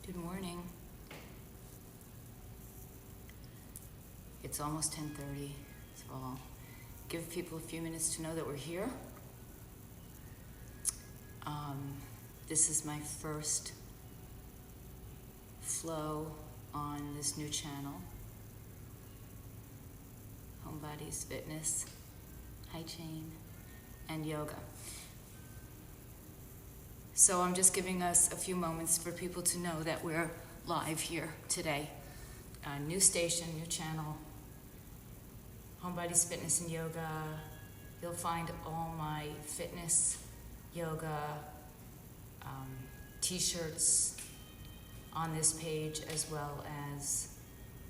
Good morning. It's almost 10:30, so I'll give people a few minutes to know that we're here. This is my first flow on this new channel, Homebodies Fitness, Hi Chain, and Yoga. So I'm just giving us a few moments for people to know that we're live here today. New station, new channel, Homebodies Fitness and Yoga. You'll find all my fitness, yoga, t-shirts on this page, as well as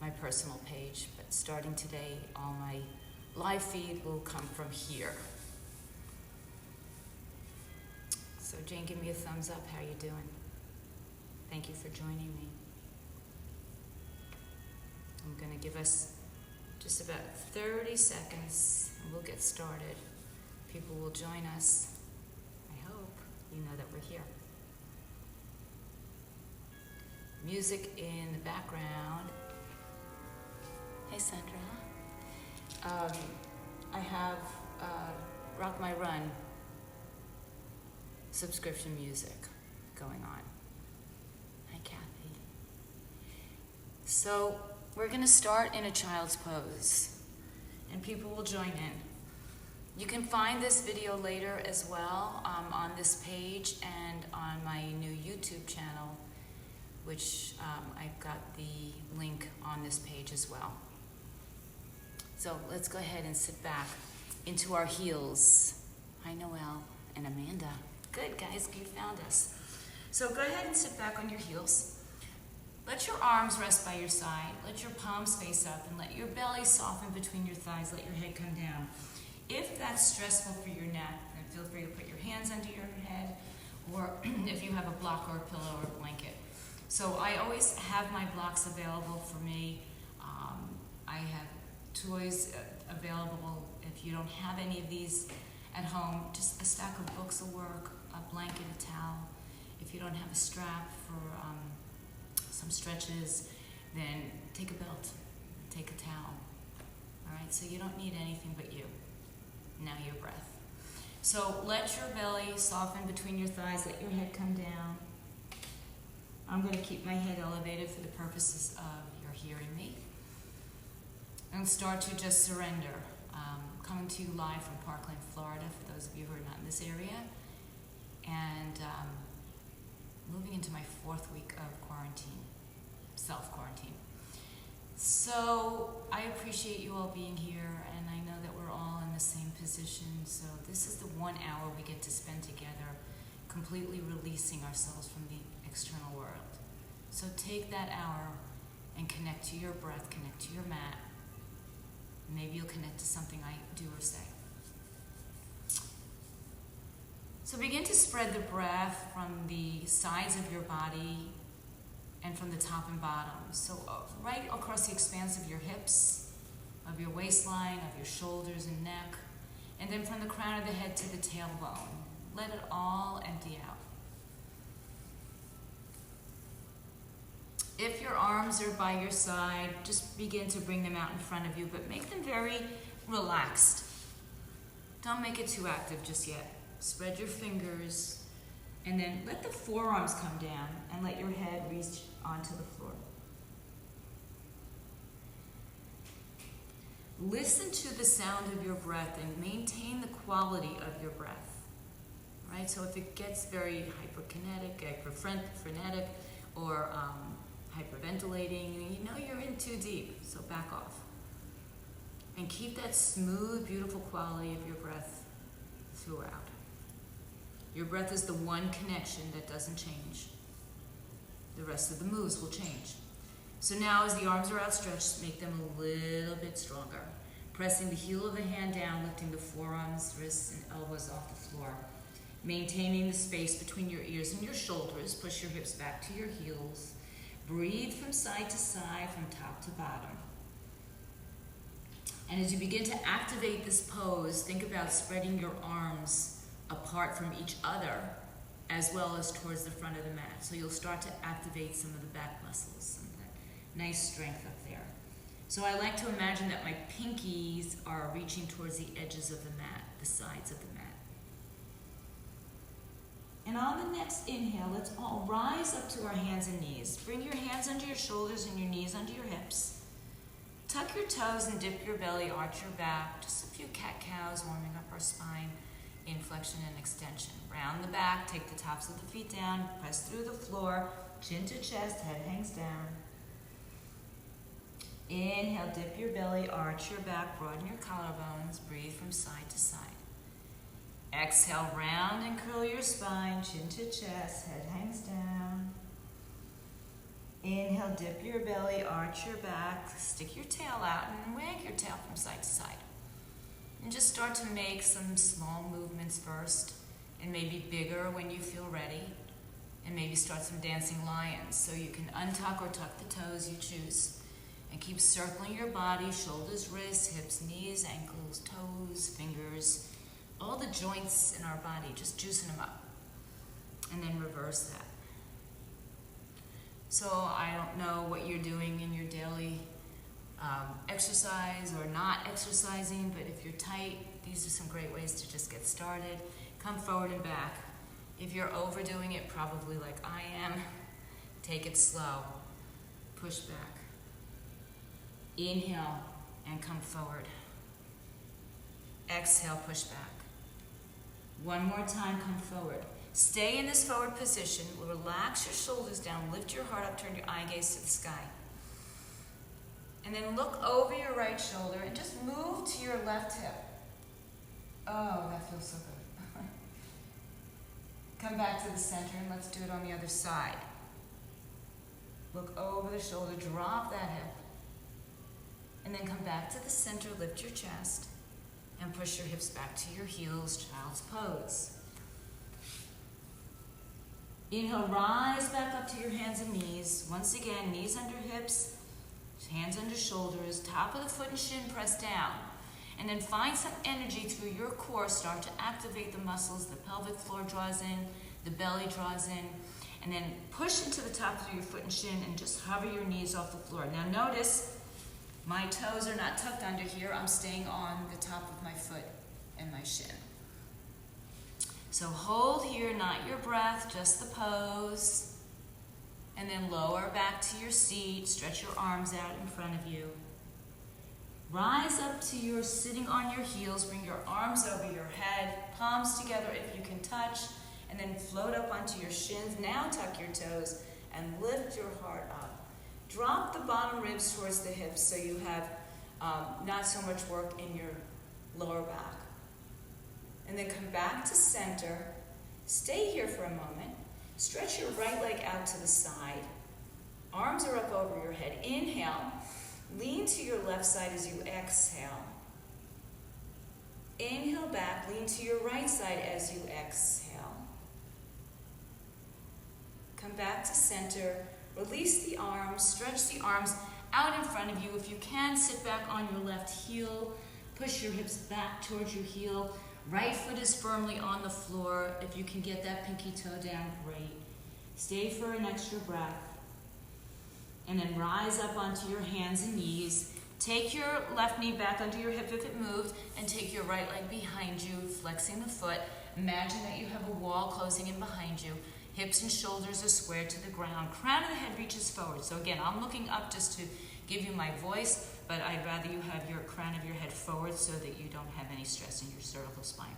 my personal page. But starting today, all my live feed will come from here. So Jane, give me a thumbs up. How you doing? Thank you for joining me. I'm going to give us just about 30 seconds and we'll get started. People will join us. I hope you know that we're here. Music in the background. Hey Sandra. I have Rock My Run subscription music going on. Hi Kathy. So we're going to start in a child's pose and people will join in. You can find this video later as well on this page and on my new YouTube channel, which I've got the link on this page as well. So let's go ahead and sit back into our heels. Hi Noelle and Amanda. Good guys, you found us. So go ahead and sit back on your heels. Let your arms rest by your side. Let your palms face up and let your belly soften between your thighs. Let your head come down. If that's stressful for your neck, then feel free to put your hands under your head, or if you have a block or a pillow or a blanket. So I always have my blocks available for me. I have toys available. If you don't have any of these at home, just a stack of books will work, a blanket, a towel. If you don't have a strap for some stretches, then take a belt, take a towel. All right, so you don't need anything but you. Now your breath. So let your belly soften between your thighs, let your head come down. I'm going to keep my head elevated for the purposes of your hearing me. And start to just surrender. Coming to you live from Parkland, Florida, for those of you who are not in this area. And moving into my 4th week of quarantine, self-quarantine. So I appreciate you all being here, and I know that we're all in the same position. So this is the 1 hour we get to spend together, completely releasing ourselves from the external world. So take that hour and connect to your breath, connect to your mat. Maybe you'll connect to something I do or say. So begin to spread the breath from the sides of your body and from the top and bottom. So right across the expanse of your hips, of your waistline, of your shoulders and neck, and then from the crown of the head to the tailbone. Let it all empty out. If your arms are by your side, just begin to bring them out in front of you, but make them very relaxed. Don't make it too active just yet. Spread your fingers, and then let the forearms come down, and let your head reach onto the floor. Listen to the sound of your breath and maintain the quality of your breath. Right? So if it gets very hyperkinetic, frenetic, or hyperventilating, you know you're in too deep, so back off. And keep that smooth, beautiful quality of your breath throughout. Your breath is the one connection that doesn't change. The rest of the moves will change. So now as the arms are outstretched, make them a little bit stronger. Pressing the heel of the hand down, lifting the forearms, wrists, and elbows off the floor. Maintaining the space between your ears and your shoulders. Push your hips back to your heels. Breathe from side to side, from top to bottom. And as you begin to activate this pose, think about spreading your arms apart from each other as well as towards the front of the mat. So you'll start to activate some of the back muscles and that nice strength up there. So I like to imagine that my pinkies are reaching towards the edges of the mat, the sides of the mat. And on the next inhale, let's all rise up to our hands and knees. Bring your hands under your shoulders and your knees under your hips. Tuck your toes and dip your belly, arch your back. Just a few cat-cows warming up our spine, inflection and extension. Round the back, take the tops of the feet down, press through the floor, chin to chest, head hangs down. Inhale, dip your belly, arch your back, broaden your collarbones, breathe from side to side. Exhale, round and curl your spine, chin to chest, head hangs down. Inhale, dip your belly, arch your back, stick your tail out and wag your tail from side to side. And just start to make some small movements first, and maybe bigger when you feel ready. And maybe start some dancing lions, so you can untuck or tuck the toes you choose. And keep circling your body, shoulders, wrists, hips, knees, ankles, toes, fingers, all the joints in our body, just juicing them up. And then reverse that. So I don't know what you're doing in your daily exercise or not exercising, but if you're tight, these are some great ways to just get started. Come forward and back. If you're overdoing it, probably like I am, take it slow. Push back. Inhale and come forward. Exhale, push back. One more time, come forward. Stay in this forward position. Relax your shoulders down, lift your heart up, turn your eye gaze to the sky. And then look over your right shoulder and just move to your left hip. Oh, that feels so good. Come back to the center and let's do it on the other side. Look over the shoulder, drop that hip. And then come back to the center, lift your chest, and push your hips back to your heels, child's pose. Inhale, rise back up to your hands and knees. Once again, knees under hips, hands under shoulders, top of the foot and shin press down. And then find some energy through your core. Start to activate the muscles. The pelvic floor draws in, the belly draws in. And then push into the top of your foot and shin and just hover your knees off the floor. Now notice, my toes are not tucked under here. I'm staying on the top of my foot and my shin. So hold here, not your breath, just the pose. And then lower back to your seat. Stretch your arms out in front of you. Rise up to your sitting on your heels. Bring your arms over your head, palms together if you can touch. And then float up onto your shins. Now tuck your toes and lift your heart up. Drop the bottom ribs towards the hips so you have not so much work in your lower back. And then come back to center. Stay here for a moment. Stretch your right leg out to the side. Arms are up over your head. Inhale. Lean to your left side as you exhale. Inhale back. Lean to your right side as you exhale. Come back to center. Release the arms. Stretch the arms out in front of you. If you can, sit back on your left heel. Push your hips back towards your heel. Right foot is firmly on the floor. If you can get that pinky toe down, great. Stay for an extra breath. And then rise up onto your hands and knees. Take your left knee back under your hip if it moved, and take your right leg behind you, flexing the foot. Imagine that you have a wall closing in behind you. Hips and shoulders are squared to the ground. Crown of the head reaches forward. So again, I'm looking up just to give you my voice, but I'd rather you have your crown of your head forward so that you don't have any stress in your cervical spine.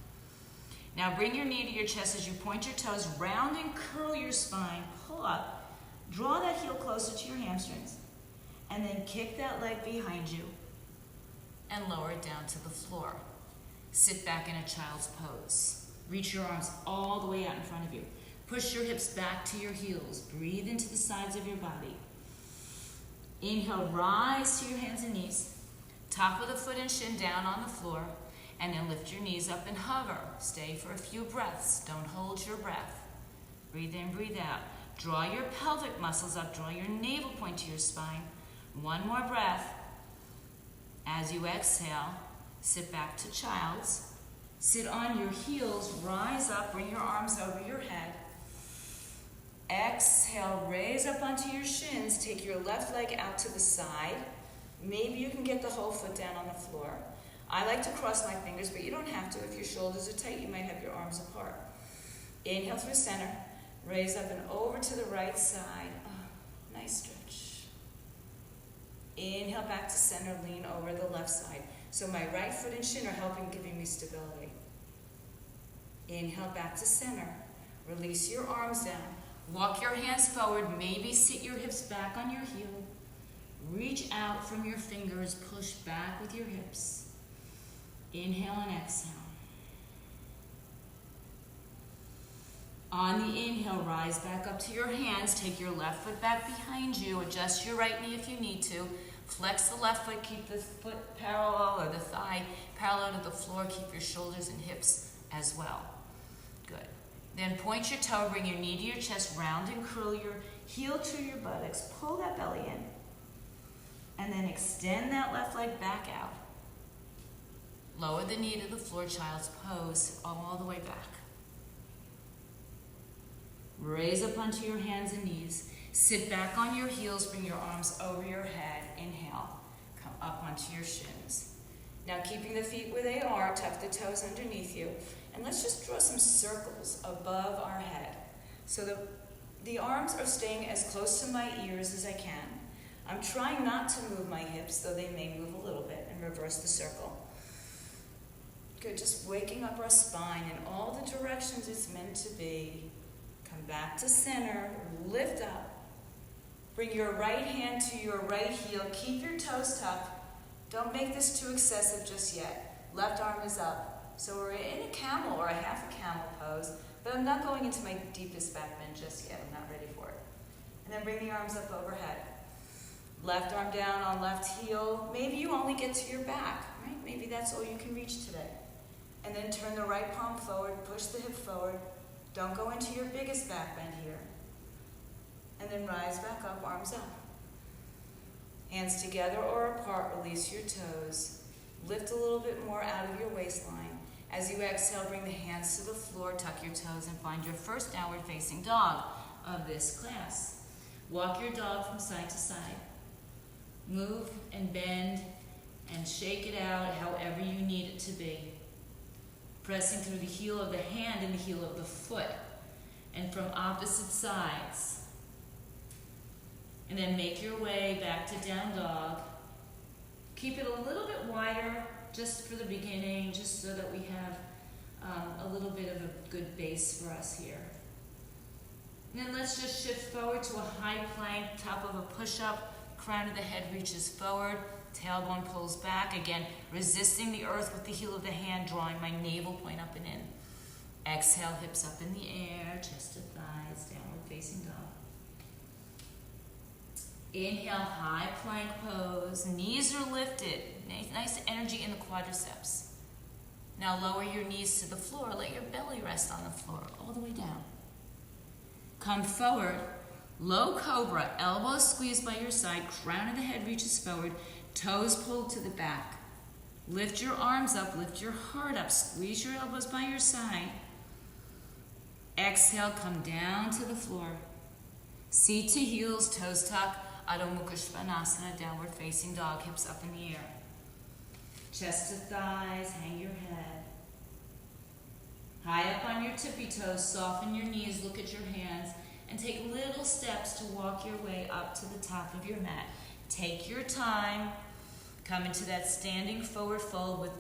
Now bring your knee to your chest as you point your toes, round and curl your spine, pull up. Draw that heel closer to your hamstrings, and then kick that leg behind you and lower it down to the floor. Sit back in a child's pose. Reach your arms all the way out in front of you. Push your hips back to your heels. Breathe into the sides of your body. Inhale, rise to your hands and knees. Top of the foot and shin down on the floor, and then lift your knees up and hover. Stay for a few breaths. Don't hold your breath. Breathe in, breathe out. Draw your pelvic muscles up. Draw your navel point to your spine. One more breath. As you exhale, sit back to child's. Sit on your heels. Rise up. Bring your arms over your head. exhale, raise up onto your shins. Take your left leg out to the side. Maybe you can get the whole foot down on the floor. I like to cross my fingers, but you don't have to. If your shoulders are tight, you might have your arms apart. Inhale through center. Raise up and over to the right side. Oh, nice stretch. Inhale back to center. Lean over the left side. So my right foot and shin are helping, giving me stability. Inhale back to center. Release your arms down. Walk your hands forward. Maybe sit your hips back on your heel. Reach out from your fingers. Push back with your hips. Inhale and exhale. On the inhale, rise back up to your hands. Take your left foot back behind you. Adjust your right knee if you need to. Flex the left foot. Keep the foot parallel, or the thigh parallel to the floor. Keep your shoulders and hips as well. Good. Then point your toe. Bring your knee to your chest. Round and curl your heel to your buttocks. Pull that belly in. And then extend that left leg back out. Lower the knee to the floor, child's pose, all the way back. Raise up onto your hands and knees. Sit back on your heels, bring your arms over your head. Inhale, come up onto your shins. Now keeping the feet where they are, tuck the toes underneath you. And let's just draw some circles above our head. So the arms are staying as close to my ears as I can. I'm trying not to move my hips, though they may move a little bit, and reverse the circle. Good, just waking up our spine in all the directions it's meant to be. Come back to center, lift up. Bring your right hand to your right heel. Keep your toes tucked. Don't make this too excessive just yet. Left arm is up. So we're in a camel or a half a camel pose, but I'm not going into my deepest back bend just yet. I'm not ready for it. And then bring the arms up overhead. Left arm down on left heel. Maybe you only get to your back, right? Maybe that's all you can reach today. And then turn the right palm forward, push the hip forward. Don't go into your biggest back bend here. And then rise back up, arms up. Hands together or apart, release your toes. Lift a little bit more out of your waistline. As you exhale, bring the hands to the floor, tuck your toes, and find your first downward facing dog of this class. Walk your dog from side to side. Move and bend and shake it out however you need it to be. Pressing through the heel of the hand and the heel of the foot, and from opposite sides. And then make your way back to down dog. Keep it a little bit wider just for the beginning, just so that we have a little bit of a good base for us here. And then let's just shift forward to a high plank, top of a push-up, crown of the head reaches forward, tailbone pulls back, again, resisting the earth with the heel of the hand, drawing my navel point up and in. Exhale, hips up in the air, chest to thighs, downward facing dog. Inhale, high plank pose, knees are lifted, nice energy in the quadriceps. Now lower your knees to the floor, let your belly rest on the floor, all the way down. Come forward, low cobra, elbows squeezed by your side, crown of the head reaches forward, toes pulled to the back. Lift your arms up, lift your heart up, squeeze your elbows by your side. Exhale, come down to the floor. Seat to heels, toes tuck, Adho Mukha Svanasana, downward facing dog, hips up in the air. Chest to thighs, hang your head. High up on your tippy toes, soften your knees, look at your hands, and take little steps to walk your way up to the top of your mat. Take your time. Come into that standing forward fold with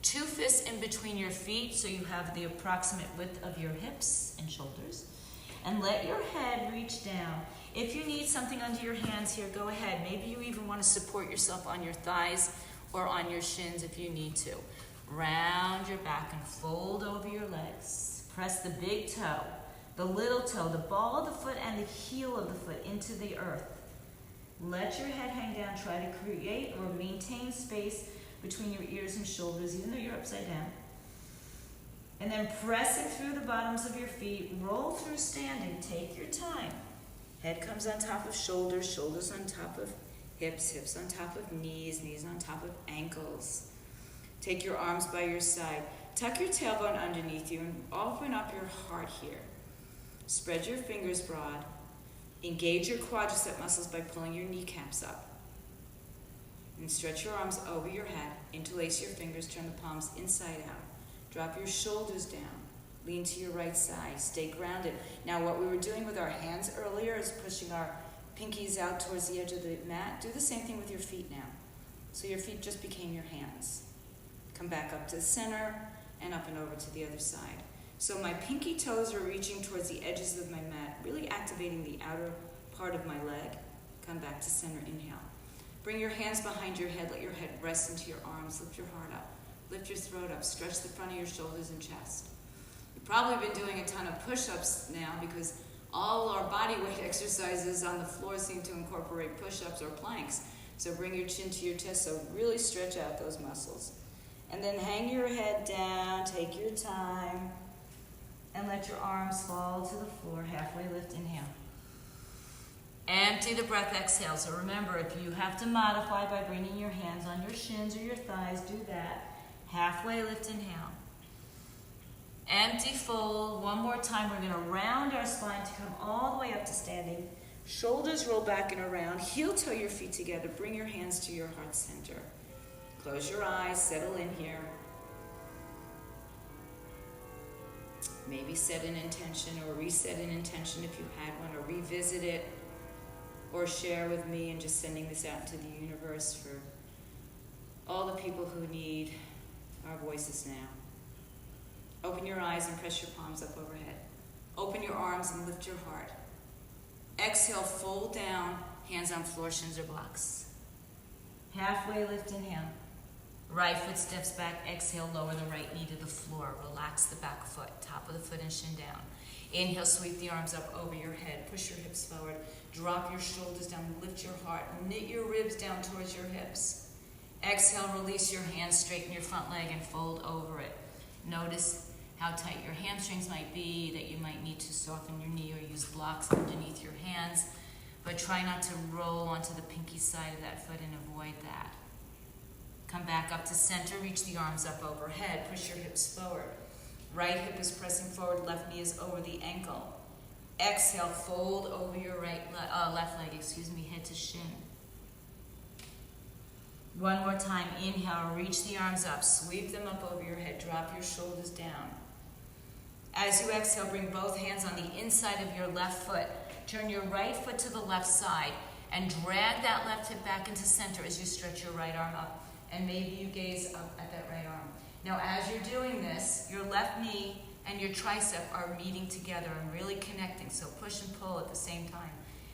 2 fists in between your feet so you have the approximate width of your hips and shoulders. And let your head reach down. If you need something under your hands here, go ahead. Maybe you even want to support yourself on your thighs or on your shins if you need to. Round your back and fold over your legs. Press the big toe, the little toe, the ball of the foot, and the heel of the foot into the earth. Let your head hang down. Try to create or maintain space between your ears and shoulders, even though you're upside down. And then pressing through the bottoms of your feet, roll through standing. Take your time. Head comes on top of shoulders, shoulders on top of hips, hips on top of knees, knees on top of ankles. Take your arms by your side. Tuck your tailbone underneath you and open up your heart here. Spread your fingers broad. Engage your quadricep muscles by pulling your kneecaps up. And stretch your arms over your head. Interlace your fingers, turn the palms inside out. Drop your shoulders down. Lean to your right side. Stay grounded. Now what we were doing with our hands earlier is pushing our pinkies out towards the edge of the mat. Do the same thing with your feet now. So your feet just became your hands. Come back up to the center and up and over to the other side. So my pinky toes are reaching towards the edges of my mat, really activating the outer part of my leg. Come back to center, inhale. Bring your hands behind your head, let your head rest into your arms, lift your heart up, lift your throat up, stretch the front of your shoulders and chest. You've probably been doing a ton of push-ups now because all our body weight exercises on the floor seem to incorporate push-ups or planks. So bring your chin to your chest, so really stretch out those muscles. And then hang your head down, take your time, and let your arms fall to the floor, halfway lift, inhale. Empty the breath, exhale. So remember, if you have to modify by bringing your hands on your shins or your thighs, do that. Halfway lift, inhale. Empty, fold. One more time, we're going to round our spine to come all the way up to standing. Shoulders roll back and around. Heel toe your feet together. Bring your hands to your heart center. Close your eyes, settle in here. Maybe set an intention or reset an intention if you had one, or revisit it, or share with me, and just sending this out into the universe for all the people who need our voices now. Open your eyes and press your palms up overhead. Open your arms and lift your heart. Exhale, fold down, hands on floor, shins or blocks. Halfway lift, inhale. Right foot steps back, exhale, lower the right knee to the floor. Relax the back foot, top of the foot and shin down. Inhale, sweep the arms up over your head. Push your hips forward. Drop your shoulders down, lift your heart. Knit your ribs down towards your hips. Exhale, release your hands, straighten your front leg and fold over it. Notice how tight your hamstrings might be, that you might need to soften your knee or use blocks underneath your hands. But try not to roll onto the pinky side of that foot and avoid that. Come back up to center, reach the arms up overhead, push your hips forward. Right hip is pressing forward, left knee is over the ankle. Exhale, fold over your left leg, head to shin. One more time, inhale, reach the arms up, sweep them up over your head, drop your shoulders down. As you exhale, bring both hands on the inside of your left foot. Turn your right foot to the left side and drag that left hip back into center as you stretch your right arm up. And maybe you gaze up at that right arm. Now as you're doing this, your left knee and your tricep are meeting together and really connecting. So push and pull at the same time.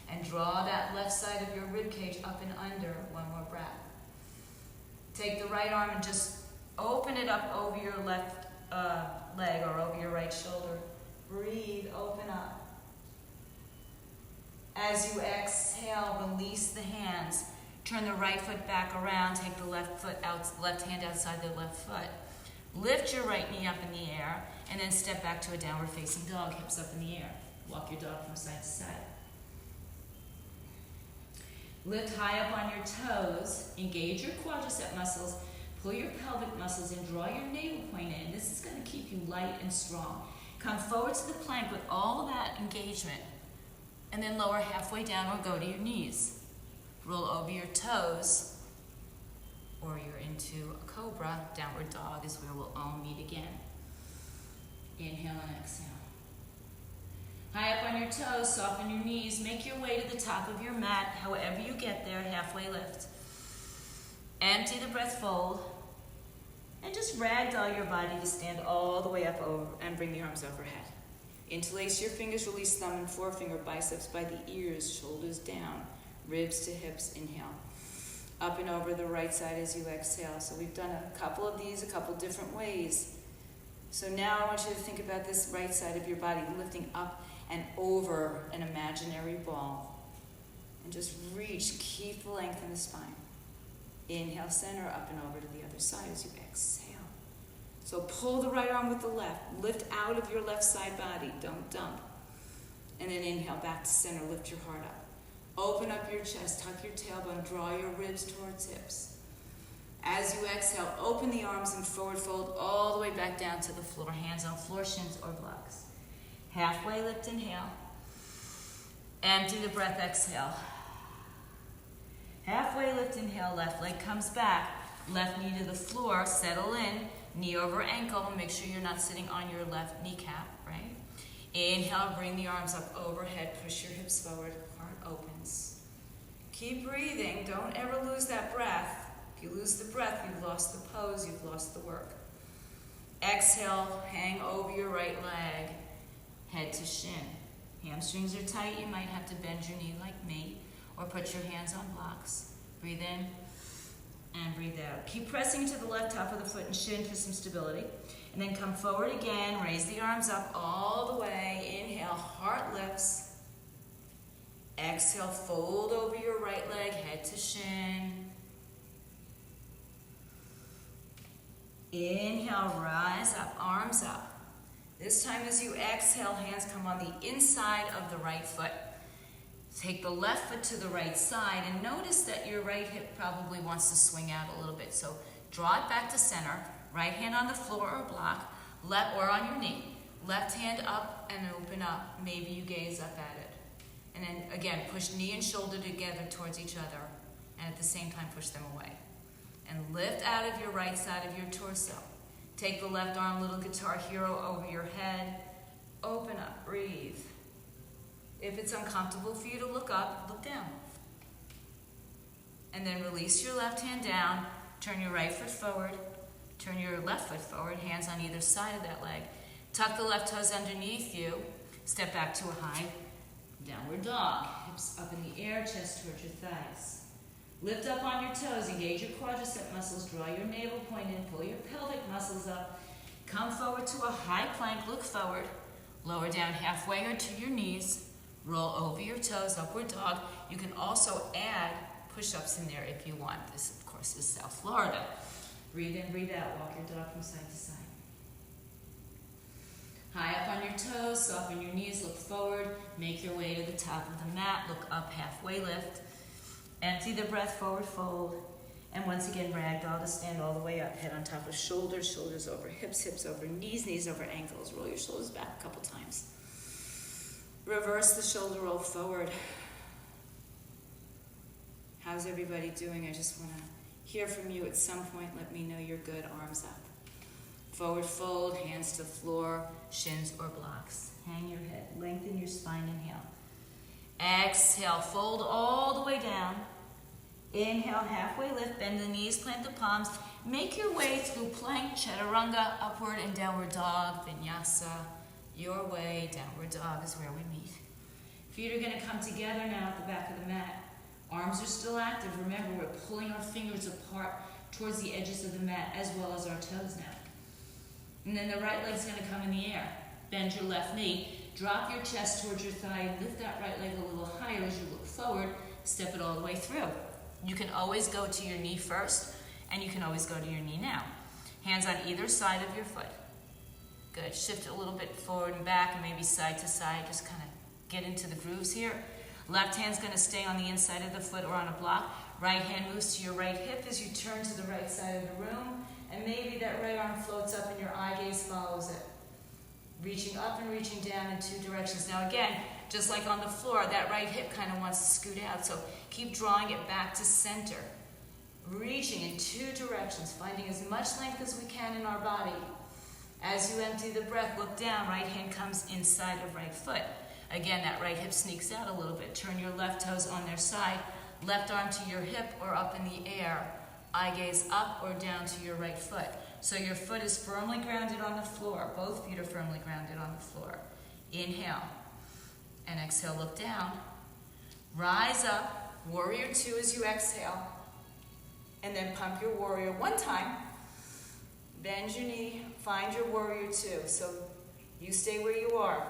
And draw that left side of your rib cage up and under. One more breath. Take the right arm and just open it up over your left leg or over your right shoulder. Breathe, open up. As you exhale, release the hands. Turn the right foot back around, take the left hand outside the left foot. Lift your right knee up in the air, and then step back to a downward facing dog, hips up in the air. Walk your dog from side to side. Lift high up on your toes, engage your quadricep muscles, pull your pelvic muscles and draw your navel point in. This is going to keep you light and strong. Come forward to the plank with all that engagement, and then lower halfway down or go to your knees. Roll over your toes, or you're into a cobra. Downward dog is where we'll all meet again. Inhale and exhale. High up on your toes, soften your knees. Make your way to the top of your mat, however you get there, halfway lift. Empty the breath, fold. And just ragdoll your body to stand all the way up over and bring the arms overhead. Interlace your fingers, release thumb and forefinger, biceps by the ears, shoulders down. Ribs to hips, inhale. Up and over the right side as you exhale. So we've done a couple of these a couple different ways. So now I want you to think about this right side of your body, lifting up and over an imaginary ball. And just reach, keep the length in the spine. Inhale, center, up and over to the other side as you exhale. So pull the right arm with the left. Lift out of your left side body, don't dump. And then inhale, back to center, lift your heart up. Open up your chest, tuck your tailbone, draw your ribs towards hips. As you exhale, open the arms and forward fold all the way back down to the floor. Hands on floor, shins or blocks. Halfway lift, inhale. Empty the breath, exhale. Halfway lift, inhale, left leg comes back. Left knee to the floor, settle in. Knee over ankle, make sure you're not sitting on your left kneecap, right? Inhale, bring the arms up overhead, push your hips forward, heart opens. Keep breathing, don't ever lose that breath. If you lose the breath, you've lost the pose, you've lost the work. Exhale, hang over your right leg, head to shin. Hamstrings are tight, you might have to bend your knee like me, or put your hands on blocks. Breathe in and breathe out. Keep pressing to the left top of the foot and shin for some stability. And then come forward again, raise the arms up all the way. Inhale, heart lifts. Exhale, fold over your right leg, head to shin. Inhale, rise up, arms up. This time as you exhale, hands come on the inside of the right foot. Take the left foot to the right side and notice that your right hip probably wants to swing out a little bit. So draw it back to center, right hand on the floor or block, left or on your knee. Left hand up and open up. Maybe you gaze up at it. And then again, push knee and shoulder together towards each other and at the same time push them away. And lift out of your right side of your torso. Take the left arm, little guitar hero over your head. Open up, breathe. If it's uncomfortable for you to look up, look down. And then release your left hand down, turn your right foot forward, turn your left foot forward, hands on either side of that leg. Tuck the left toes underneath you, step back to a high downward dog. Hips up in the air, chest towards your thighs. Lift up on your toes, engage your quadricep muscles, draw your navel point in, pull your pelvic muscles up. Come forward to a high plank, look forward, lower down halfway or to your knees. Roll over your toes, upward dog. You can also add push-ups in there if you want. This, of course, is South Florida. Breathe in, breathe out. Walk your dog from side to side. High up on your toes, soften your knees, look forward. Make your way to the top of the mat. Look up, halfway lift. Empty the breath, forward fold. And once again, ragdoll to stand all the way up. Head on top of shoulders, shoulders over hips, hips over knees, knees over ankles. Roll your shoulders back a couple times. Reverse the shoulder roll forward. How's everybody doing? I just want to hear from you at some point. Let me know you're good. Arms up. Forward fold, hands to the floor, shins or blocks. Hang your head. Lengthen your spine. Inhale. Exhale. Fold all the way down. Inhale, halfway lift. Bend the knees, plant the palms. Make your way through plank, chaturanga, upward and downward dog, vinyasa. Your way, downward dog is where we meet. Feet are going to come together now at the back of the mat. Arms are still active. Remember, we're pulling our fingers apart towards the edges of the mat as well as our toes now. And then the right leg's going to come in the air. Bend your left knee. Drop your chest towards your thigh. Lift that right leg a little higher as you look forward. Step it all the way through. You can always go to your knee first, and you can always go to your knee now. Hands on either side of your foot. Good. Shift it a little bit forward and back and maybe side to side. Just kind of get into the grooves here. Left hand's going to stay on the inside of the foot or on a block. Right hand moves to your right hip as you turn to the right side of the room. And maybe that right arm floats up and your eye gaze follows it. Reaching up and reaching down in two directions. Now again, just like on the floor, that right hip kind of wants to scoot out. So keep drawing it back to center. Reaching in two directions. Finding as much length as we can in our body. As you empty the breath, look down. Right hand comes inside of right foot. Again, that right hip sneaks out a little bit. Turn your left toes on their side. Left arm to your hip or up in the air. Eye gaze up or down to your right foot. So your foot is firmly grounded on the floor. Both feet are firmly grounded on the floor. Inhale. And exhale, look down. Rise up. Warrior two as you exhale. And then pump your warrior one time. Bend your knee, find your warrior two. So you stay where you are.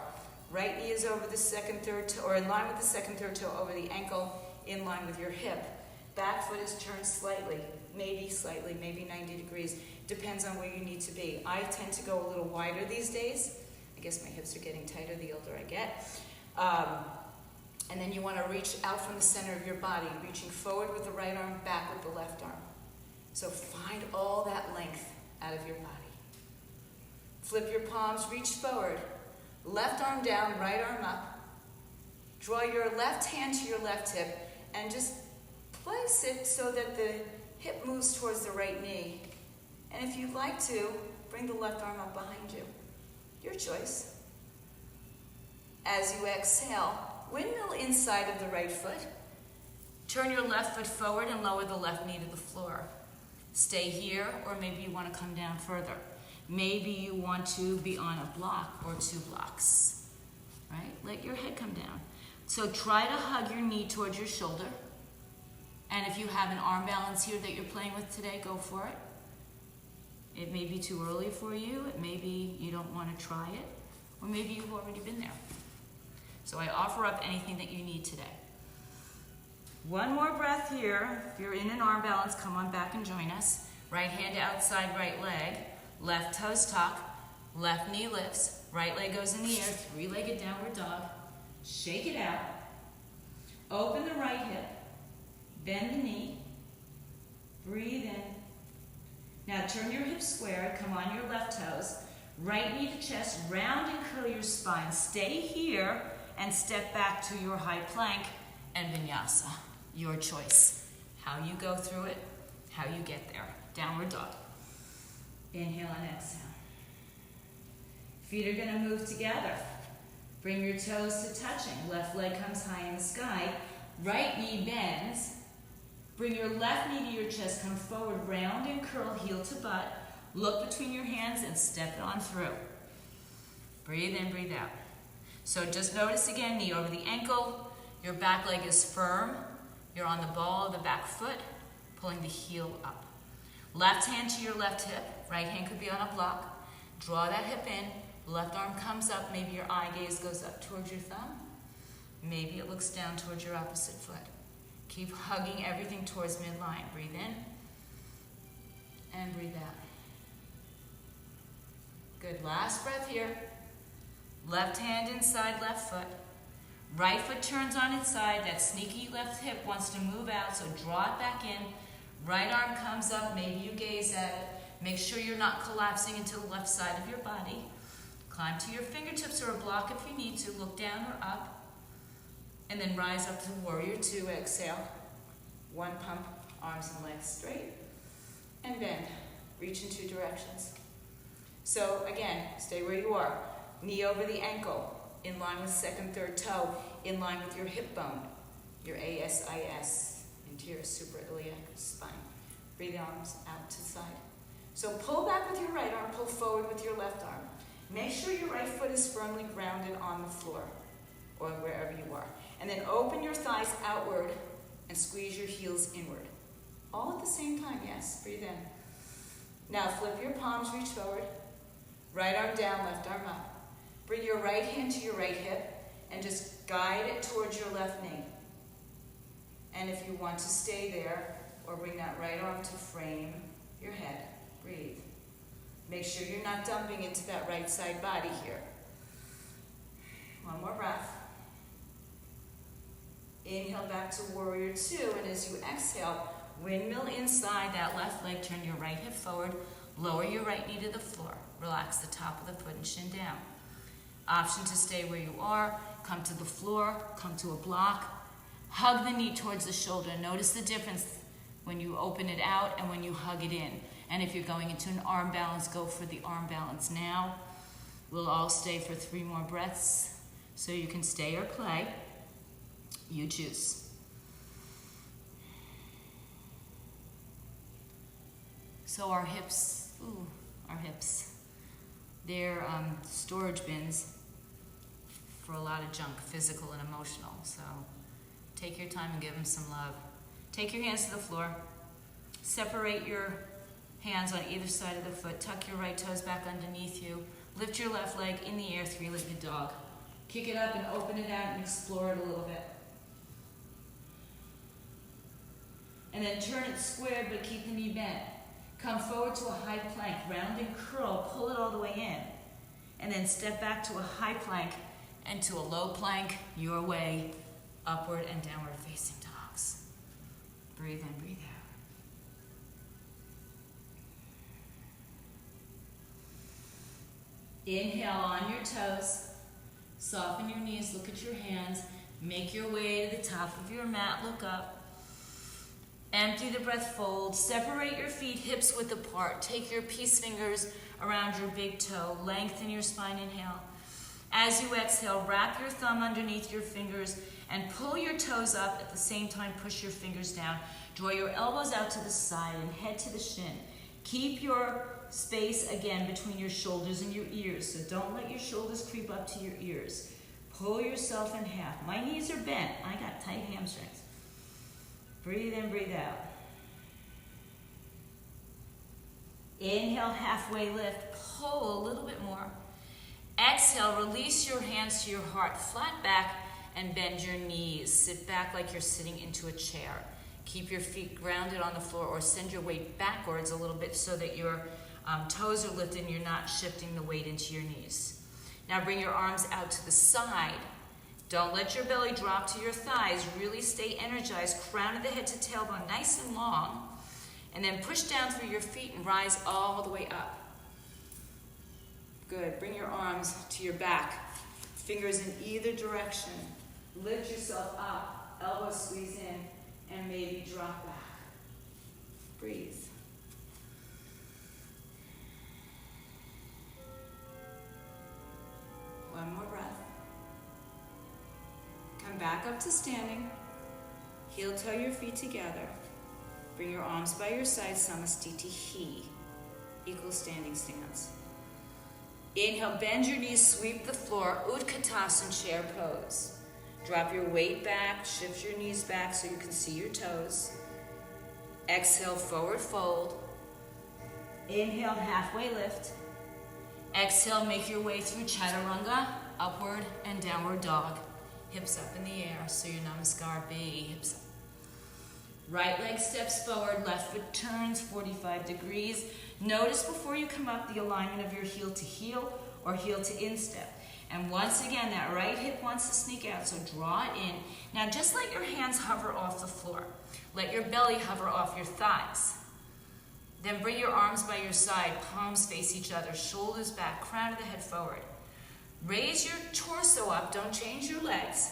Right knee is over the second, third toe, or in line with the second, third toe over the ankle, in line with your hip. Back foot is turned slightly, maybe 90 degrees. Depends on where you need to be. I tend to go a little wider these days. I guess my hips are getting tighter the older I get. And then you want to reach out from the center of your body, reaching forward with the right arm, back with the left arm. So find all that length out of your body. Flip your palms, reach forward. Left arm down, right arm up. Draw your left hand to your left hip and just place it so that the hip moves towards the right knee. And if you'd like to, bring the left arm up behind you. Your choice. As you exhale, windmill inside of the right foot. Turn your left foot forward and lower the left knee to the floor. Stay here, or maybe you want to come down further. Maybe you want to be on a block or 2 blocks, right? Let your head come down. So try to hug your knee towards your shoulder. And if you have an arm balance here that you're playing with today, go for it. It may be too early for you. It may be you don't want to try it. Or maybe you've already been there. So I offer up anything that you need today. One more breath here. If you're in an arm balance, come on back and join us. Right hand outside right leg. Left toes tuck. Left knee lifts. Right leg goes in the air. 3-legged downward dog. Shake it out. Open the right hip. Bend the knee. Breathe in. Now turn your hips square. Come on your left toes. Right knee to chest. Round and curl your spine. Stay here and step back to your high plank and vinyasa. Your choice. How you go through it, how you get there. Downward dog. Inhale and exhale. Feet are going to move together. Bring your toes to touching. Left leg comes high in the sky. Right knee bends. Bring your left knee to your chest. Come forward, round and curl, heel to butt. Look between your hands and step it on through. Breathe in, breathe out. So just notice again, knee over the ankle. Your back leg is firm. You're on the ball of the back foot, pulling the heel up. Left hand to your left hip. Right hand could be on a block. Draw that hip in. Left arm comes up. Maybe your eye gaze goes up towards your thumb. Maybe it looks down towards your opposite foot. Keep hugging everything towards midline. Breathe in and breathe out. Good. Last breath here. Left hand inside left foot. Right foot turns on its side. That sneaky left hip wants to move out, so draw it back in. Right arm comes up. Maybe you gaze at it. Make sure you're not collapsing into the left side of your body. Climb to your fingertips or a block if you need to. Look down or up. And then rise up to warrior 2. Exhale. 1 pump. Arms and legs straight. And bend. Reach in 2 directions. So again, stay where you are. Knee over the ankle. In line with second, third toe, in line with your hip bone, your ASIS, anterior suprailiac spine. Breathe the arms out to the side. So pull back with your right arm, pull forward with your left arm. Make sure your right foot is firmly grounded on the floor or wherever you are. And then open your thighs outward and squeeze your heels inward. All at the same time, yes, breathe in. Now flip your palms, reach forward. Right arm down, left arm up. Bring your right hand to your right hip and just guide it towards your left knee. And if you want to stay there, or bring that right arm to frame your head, breathe. Make sure you're not dumping into that right side body here. One more breath. Inhale back to warrior 2, and as you exhale, windmill inside that left leg, turn your right hip forward, lower your right knee to the floor. Relax the top of the foot and shin down. Option to stay where you are, come to the floor, come to a block. Hug the knee towards the shoulder. Notice the difference when you open it out and when you hug it in. And if you're going into an arm balance, go for the arm balance now. We'll all stay for 3 more breaths, so you can stay or play. You choose. So our hips, they're storage bins for a lot of junk, physical and emotional. So take your time and give them some love. Take your hands to the floor. Separate your hands on either side of the foot. Tuck your right toes back underneath you. Lift your left leg in the air, 3-legged dog. Kick it up and open it out and explore it a little bit. And then turn it squared, but keep the knee bent. Come forward to a high plank, round and curl, pull it all the way in. And then step back to a high plank and to a low plank, your way, upward and downward facing dogs. Breathe in, breathe out. Inhale on your toes. Soften your knees, look at your hands. Make your way to the top of your mat, look up. Empty the breath, fold. Separate your feet hips width apart. Take your peace fingers around your big toe. Lengthen your spine, inhale. As you exhale, wrap your thumb underneath your fingers and pull your toes up. At the same time, push your fingers down. Draw your elbows out to the side and head to the shin. Keep your space again between your shoulders and your ears, so don't let your shoulders creep up to your ears. Pull yourself in half. My knees are bent. I got tight hamstrings. Breathe in, breathe out. Inhale, halfway lift. Pull a little bit more. Exhale, release your hands to your heart. Flat back and bend your knees. Sit back like you're sitting into a chair. Keep your feet grounded on the floor or send your weight backwards a little bit so that your toes are lifted and you're not shifting the weight into your knees. Now bring your arms out to the side. Don't let your belly drop to your thighs. Really stay energized. Crown of the head to tailbone, nice and long. And then push down through your feet and rise all the way up. Good. Bring your arms to your back. Fingers in either direction. Lift yourself up. Elbows squeeze in and maybe drop back. Breathe. One more breath. Come back up to standing. Heel toe your feet together. Bring your arms by your side, Samastiti Hi. Equal standing stance. Inhale, bend your knees, sweep the floor, Utkatasana chair pose. Drop your weight back, shift your knees back so you can see your toes. Exhale, forward fold. Inhale, halfway lift. Exhale, make your way through Chaturanga, upward and downward dog. Hips up in the air, so your Namaskar B, hips up. Right leg steps forward, left foot turns 45 degrees. Notice before you come up the alignment of your heel to heel or heel to instep. And once again, that right hip wants to sneak out, so draw it in. Now just let your hands hover off the floor. Let your belly hover off your thighs. Then bring your arms by your side, palms face each other, shoulders back, crown of the head forward. Raise your torso up, don't change your legs.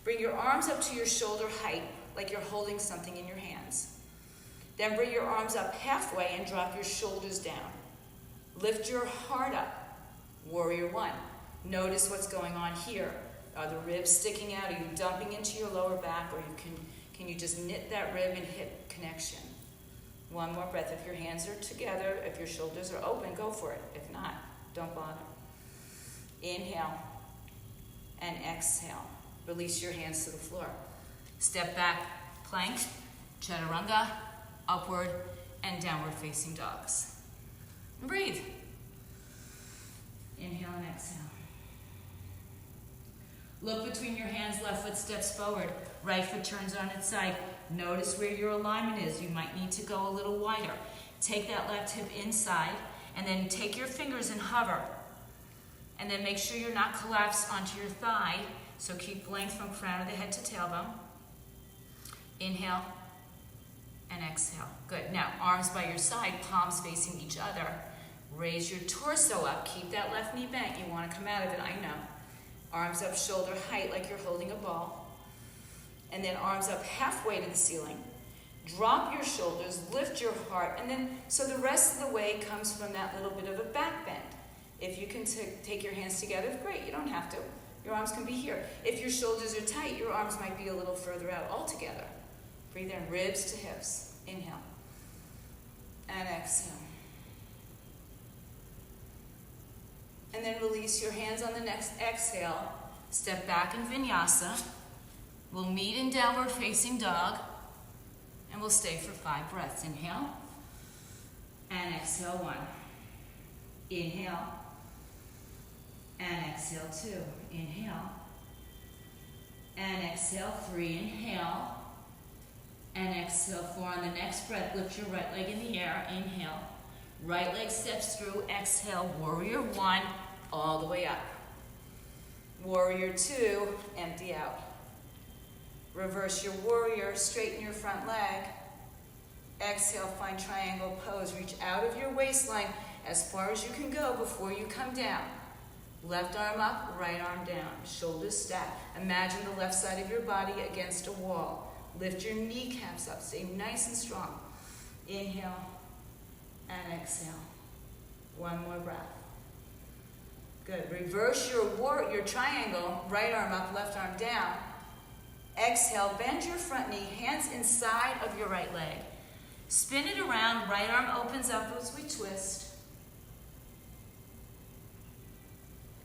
Bring your arms up to your shoulder height, like you're holding something in your hands. Then bring your arms up halfway and drop your shoulders down. Lift your heart up, warrior one. Notice what's going on here. Are the ribs sticking out? Are you dumping into your lower back? Or can you just knit that rib and hip connection? One more breath. If your hands are together, if your shoulders are open, go for it. If not, don't bother. Inhale and exhale. Release your hands to the floor. Step back, plank, chaturanga, upward and downward facing dogs. And breathe. Inhale and exhale. Look between your hands, left foot steps forward, right foot turns on its side. Notice where your alignment is. You might need to go a little wider. Take that left hip inside and then take your fingers and hover. And then make sure you're not collapsed onto your thigh. So keep length from crown of the head to tailbone. Inhale and exhale. Good. Now, arms by your side, palms facing each other. Raise your torso up. Keep that left knee bent. You want to come out of it, I know. Arms up shoulder height like you're holding a ball. And then arms up halfway to the ceiling. Drop your shoulders, lift your heart, and then so the rest of the way comes from that little bit of a back bend. If you can take your hands together, great. You don't have to. Your arms can be here. If your shoulders are tight, your arms might be a little further out altogether. Breathe in, ribs to hips. Inhale. And exhale. And then release your hands on the next exhale. Step back in Vinyasa. We'll meet in downward facing dog. And we'll stay for 5 breaths. Inhale. And exhale 1. Inhale. And exhale 2. Inhale. And exhale 3. Inhale. And exhale 4. On the next breath, lift your right leg in the air. Inhale. Right leg steps through. Exhale. Warrior 1. All the way up. Warrior 2. Empty out. Reverse your warrior. Straighten your front leg. Exhale. Find triangle pose. Reach out of your waistline as far as you can go before you come down. Left arm up, right arm down. Shoulders stacked. Imagine the left side of your body against a wall. Lift your kneecaps up. Stay nice and strong. Inhale and exhale. One more breath. Good. Reverse your triangle. Right arm up, left arm down. Exhale, bend your front knee, hands inside of your right leg. Spin it around, right arm opens up as we twist.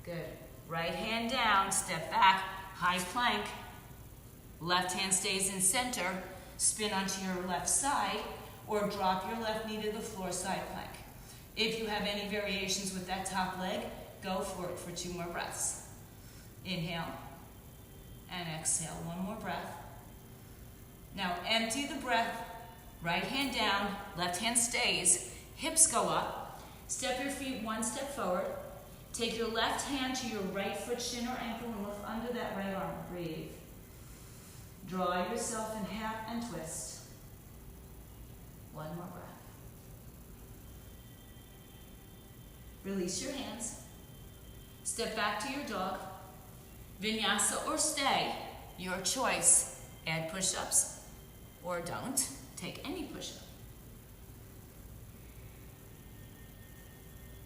Good. Right hand down, step back, high plank. Left hand stays in center. Spin onto your left side or drop your left knee to the floor, side plank. If you have any variations with that top leg, go for it for 2 more breaths. Inhale and exhale. 1 more breath. Now empty the breath. Right hand down, left hand stays. Hips go up. Step your feet 1 step forward. Take your left hand to your right foot, shin or ankle, and lift under that right arm. Breathe. Draw yourself in half and twist. 1 more breath. Release your hands. Step back to your dog. Vinyasa or stay, your choice. Add push-ups or don't. Take any push-up.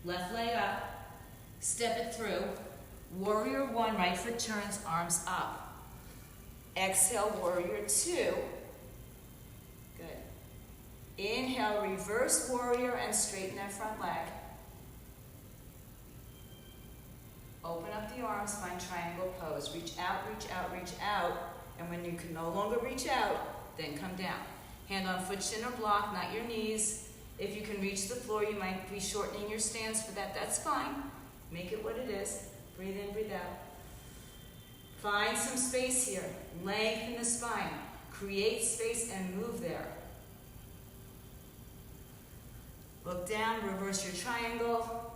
Left leg up. Step it through. Warrior 1, right foot turns, arms up. Exhale, warrior 2. Good. Inhale, reverse warrior and straighten that front leg. Open up the arms, find triangle pose. Reach out, reach out, reach out. And when you can no longer reach out, then come down. Hand on foot, shin or block, not your knees. If you can reach the floor, you might be shortening your stance for that. That's fine. Make it what it is. Breathe in, breathe out. Find some space here. Lengthen the spine. Create space and move there. Look down, reverse your triangle.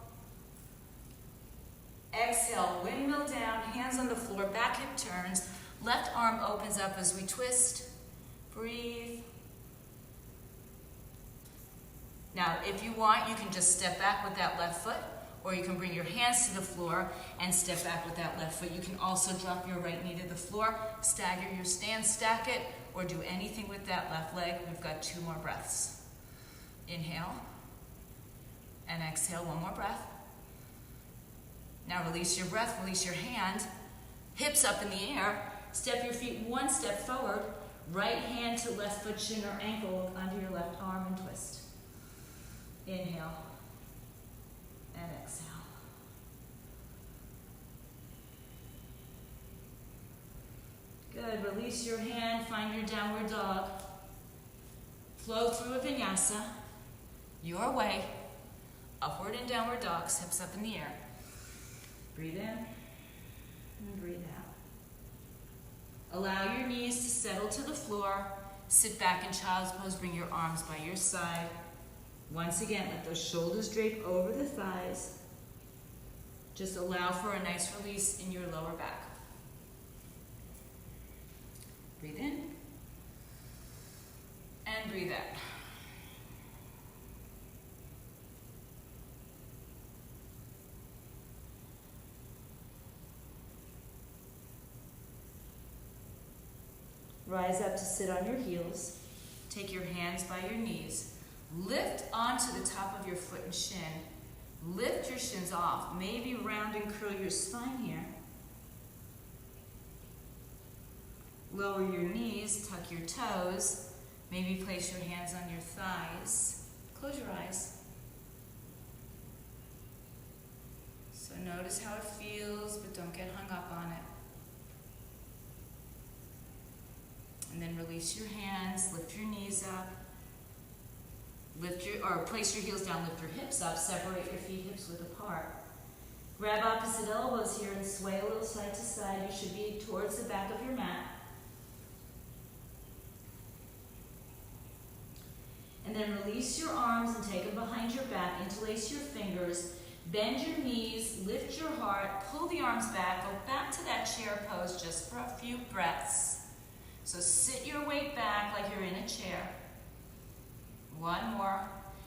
Exhale, windmill down, hands on the floor, back hip turns. Left arm opens up as we twist. Breathe. Now, if you want, you can just step back with that left foot, or you can bring your hands to the floor and step back with that left foot. You can also drop your right knee to the floor, stagger your stance, stack it, or do anything with that left leg. We've got 2 more breaths. Inhale and exhale, 1 more breath. Now release your breath, release your hand, hips up in the air, step your feet 1 step forward, right hand to left foot, shin or ankle, under your left arm and twist. Inhale and exhale. Good, release your hand, find your downward dog. Flow through a vinyasa, your way, upward and downward dogs, hips up in the air. Breathe in and breathe out. Allow your knees to settle to the floor. Sit back in child's pose, bring your arms by your side. Once again, let those shoulders drape over the thighs. Just allow for a nice release in your lower back. Breathe in and breathe out. Rise up to sit on your heels. Take your hands by your knees. Lift onto the top of your foot and shin. Lift your shins off. Maybe round and curl your spine here. Lower your knees, tuck your toes. Maybe place your hands on your thighs. Close your eyes. So notice how it feels, but don't get hung up on it. And then release your hands, lift your knees up. Place your heels down, lift your hips up, separate your feet hips width apart. Grab opposite elbows here and sway a little side to side. You should be towards the back of your mat. And then release your arms and take them behind your back. Interlace your fingers. Bend your knees, lift your heart, pull the arms back, go back to that chair pose just for a few breaths. So sit your weight back like you're in a chair. 1 more.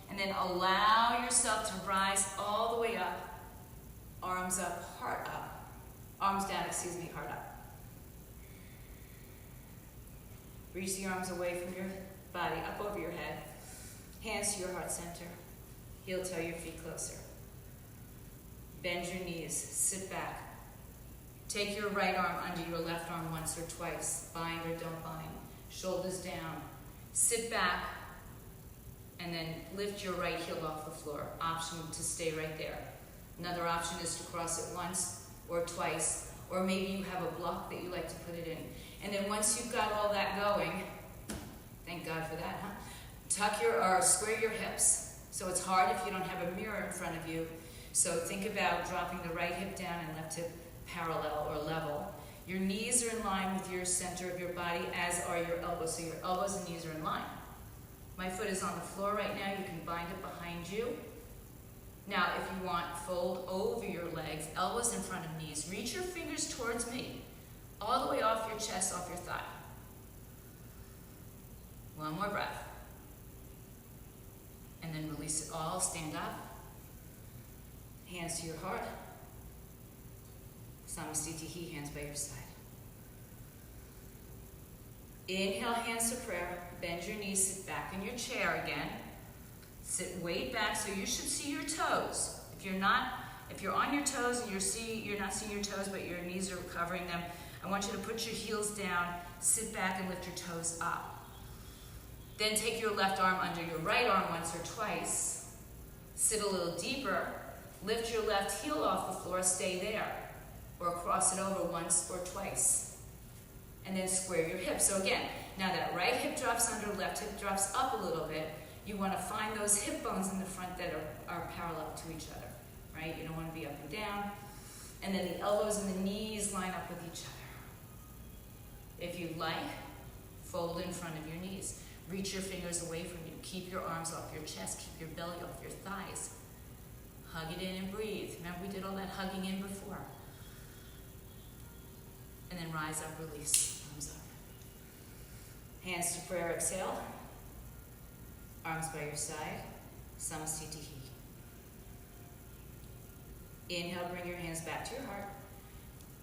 And then allow yourself to rise all the way up. Arms up, heart up. Arms down, excuse me, heart up. Reach the arms away from your body, up over your head. Hands to your heart center. Heel toe your feet closer. Bend your knees, sit back. Take your right arm under your left arm once or twice. Bind or don't bind. Shoulders down. Sit back, and then lift your right heel off the floor. Option to stay right there. Another option is to cross it once or twice, or maybe you have a block that you like to put it in. And then once you've got all that going, thank God for that, huh? Square your hips. So it's hard if you don't have a mirror in front of you. So think about dropping the right hip down and left hip parallel or level. Your knees are in line with your center of your body, as are your elbows. So your elbows and knees are in line. My foot is on the floor right now. You can bind it behind you. Now, if you want, fold over your legs, elbows in front of knees. Reach your fingers towards me, all the way off your chest, off your thigh. One more breath. And then release it all. Stand up. Hands to your heart. Samastitihi, hands by your side. Inhale, hands to prayer. Bend your knees, sit back in your chair again. Sit way back so you should see your toes. If you're on your toes and you're not seeing your toes but your knees are covering them, I want you to put your heels down, sit back and lift your toes up. Then take your left arm under your right arm once or twice. Sit a little deeper. Lift your left heel off the floor, stay there. Or cross it over once or twice. And then square your hips. So again, now that right hip drops under, left hip drops up a little bit. You want to find those hip bones in the front that are parallel to each other, right? You don't want to be up and down. And then the elbows and the knees line up with each other. If you like, fold in front of your knees. Reach your fingers away from you. Keep your arms off your chest. Keep your belly off your thighs. Hug it in and breathe. Remember we did all that hugging in before. And then rise up, release, arms up. Hands to prayer, exhale. Arms by your side, Samastitihi. Inhale, bring your hands back to your heart.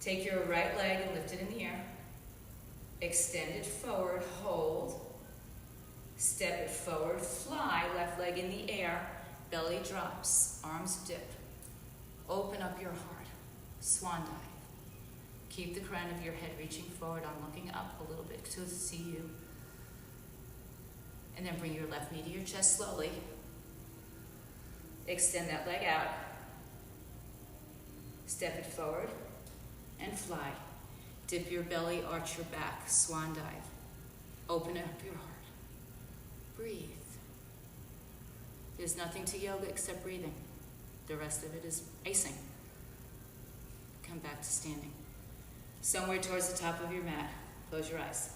Take your right leg and lift it in the air. Extend it forward, hold. Step it forward, fly, left leg in the air. Belly drops, arms dip. Open up your heart, swan dive. Keep the crown of your head reaching forward. I'm looking up a little bit to see you. And then bring your left knee to your chest slowly. Extend that leg out. Step it forward and fly. Dip your belly, arch your back, swan dive. Open up your heart. Breathe. There's nothing to yoga except breathing. The rest of it is icing. Come back to standing. Somewhere towards the top of your mat. Close your eyes.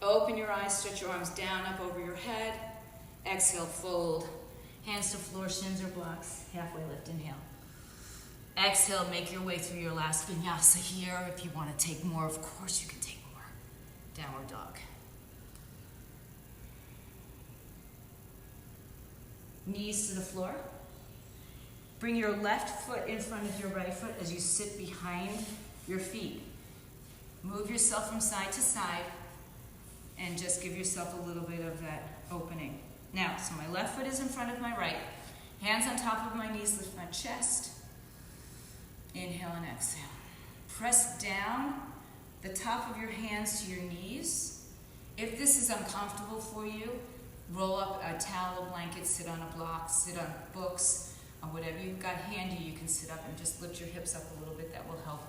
Open your eyes, stretch your arms down, up over your head. Exhale, fold. Hands to floor, shins or blocks. Halfway lift, inhale. Exhale, make your way through your last vinyasa here. If you want to take more, of course you can take more. Downward dog. Knees to the floor. Bring your left foot in front of your right foot as you sit behind your feet. Move yourself from side to side and just give yourself a little bit of that opening. Now, so my left foot is in front of my right. Hands on top of my knees, lift my chest. Inhale and exhale. Press down the top of your hands to your knees. If this is uncomfortable for you, roll up a towel, a blanket, sit on a block, sit on books, or whatever you've got handy, you can sit up and just lift your hips up a little bit. That will help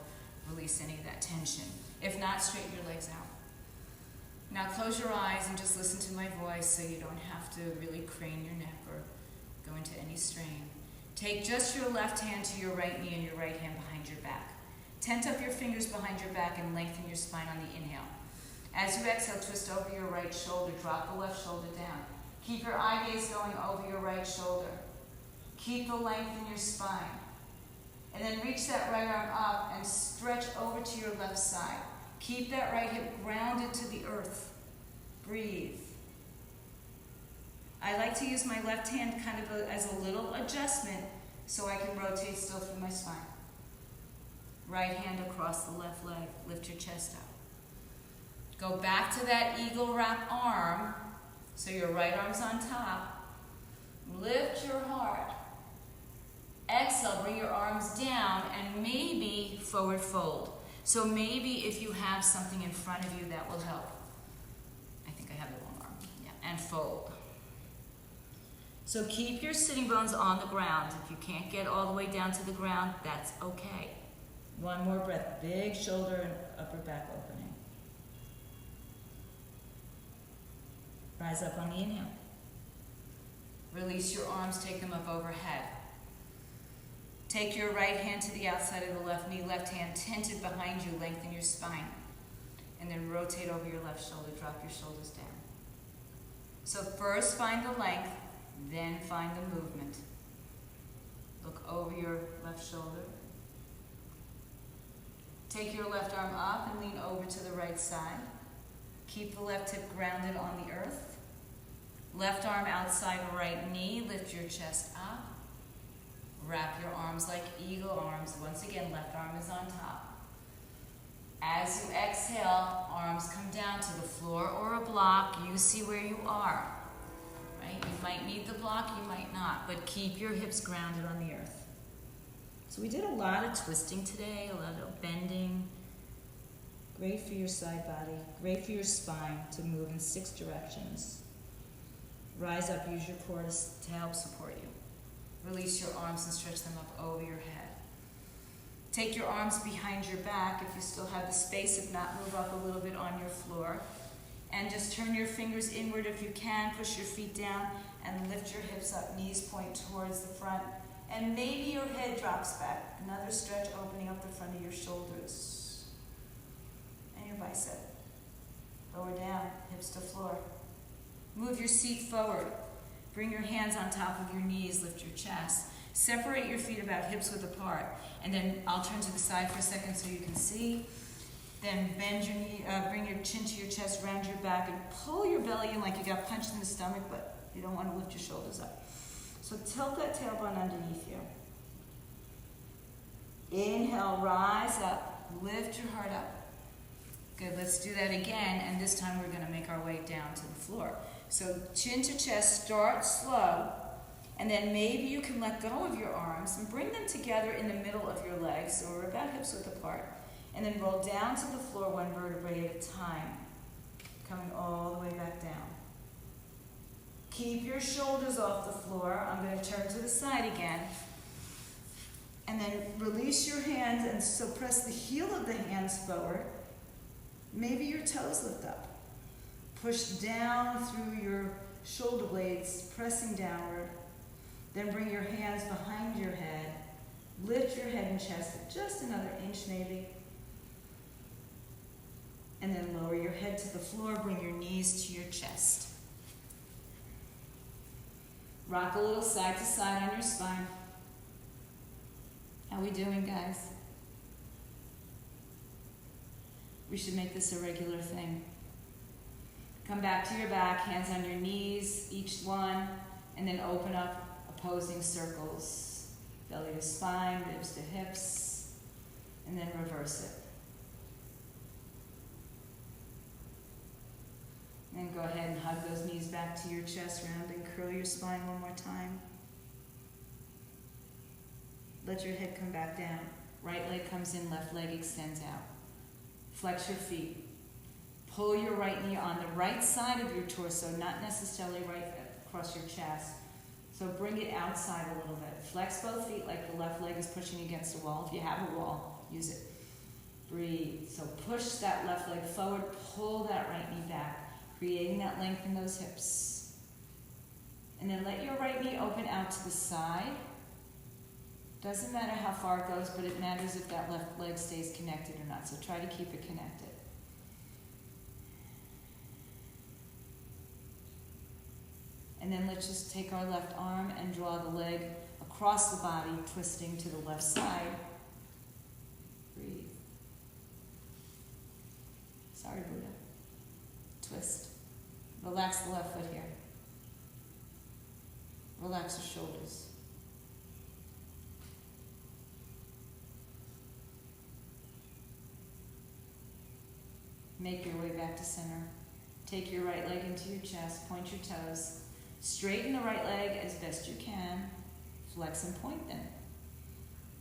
release any of that tension. If not, straighten your legs out. Now close your eyes and just listen to my voice so you don't have to really crane your neck or go into any strain. Take just your left hand to your right knee and your right hand behind your back. Tent up your fingers behind your back and lengthen your spine on the inhale. As you exhale, twist over your right shoulder. Drop the left shoulder down. Keep your eye gaze going over your right shoulder. Keep the length in your spine. And then reach that right arm up and stretch over to your left side. Keep that right hip grounded to the earth. Breathe. I like to use my left hand kind of as a little adjustment so I can rotate still through my spine. Right hand across the left leg, lift your chest up. Go back to that eagle wrap arm, so your right arm's on top. Lift your heart. Exhale, bring your arms down and maybe forward fold. So maybe if you have something in front of you that will help. I think I have the wrong arm. Yeah, and fold. So keep your sitting bones on the ground. If you can't get all the way down to the ground, that's okay. One more breath. Big shoulder and upper back opening. Rise up on the inhale. Release your arms, take them up overhead. Take your right hand to the outside of the left knee, left hand tented behind you, lengthen your spine. And then rotate over your left shoulder, drop your shoulders down. So first find the length, then find the movement. Look over your left shoulder. Take your left arm up and lean over to the right side. Keep the left hip grounded on the earth. Left arm outside right knee, lift your chest up. Wrap your arms like eagle arms. Once again, left arm is on top. As you exhale, arms come down to the floor or a block. You see where you are. Right? You might need the block, you might not, but keep your hips grounded on the earth. So we did a lot of twisting today, a lot of bending. Great for your side body, great for your spine to move in 6 directions. Rise up, use your core to help support you. Release your arms and stretch them up over your head. Take your arms behind your back if you still have the space. If not, move up a little bit on your floor. And just turn your fingers inward if you can. Push your feet down and lift your hips up. Knees point towards the front. And maybe your head drops back. Another stretch, opening up the front of your shoulders. And your bicep. Lower down, hips to floor. Move your seat forward. Bring your hands on top of your knees, lift your chest. Separate your feet about hips width apart. And then I'll turn to the side for a second so you can see. Then bend your knee, bring your chin to your chest, round your back, and pull your belly in like you got punched in the stomach, but you don't want to lift your shoulders up. So tilt that tailbone underneath you. Inhale, rise up, lift your heart up. Good, let's do that again, and this time we're going to make our way down to the floor. So chin to chest, start slow, and then maybe you can let go of your arms and bring them together in the middle of your legs, so we're about hips width apart. And then roll down to the floor 1 vertebrae at a time, coming all the way back down. Keep your shoulders off the floor. I'm going to turn to the side again. And then release your hands, and so press the heel of the hands forward. Maybe your toes lift up. Push down through your shoulder blades, pressing downward. Then bring your hands behind your head. Lift your head and chest just another inch maybe. And then lower your head to the floor. Bring your knees to your chest. Rock a little side to side on your spine. How we doing, guys? We should make this a regular thing. Come back to your back, hands on your knees, each one, and then open up opposing circles. Belly to spine, ribs to hips, and then reverse it. And go ahead and hug those knees back to your chest, round and curl your spine one more time. Let your head come back down. Right leg comes in, left leg extends out. Flex your feet. Pull your right knee on the right side of your torso, not necessarily right across your chest. So bring it outside a little bit. Flex both feet like the left leg is pushing against a wall. If you have a wall, use it. Breathe. So push that left leg forward, pull that right knee back, creating that length in those hips. And then let your right knee open out to the side. Doesn't matter how far it goes, but it matters if that left leg stays connected or not. So try to keep it connected. And then let's just take our left arm and draw the leg across the body, twisting to the left side. Breathe. Sorry, Buddha. Twist. Relax the left foot here. Relax your shoulders. Make your way back to center. Take your right leg into your chest, point your toes. Straighten the right leg as best you can. Flex and point them.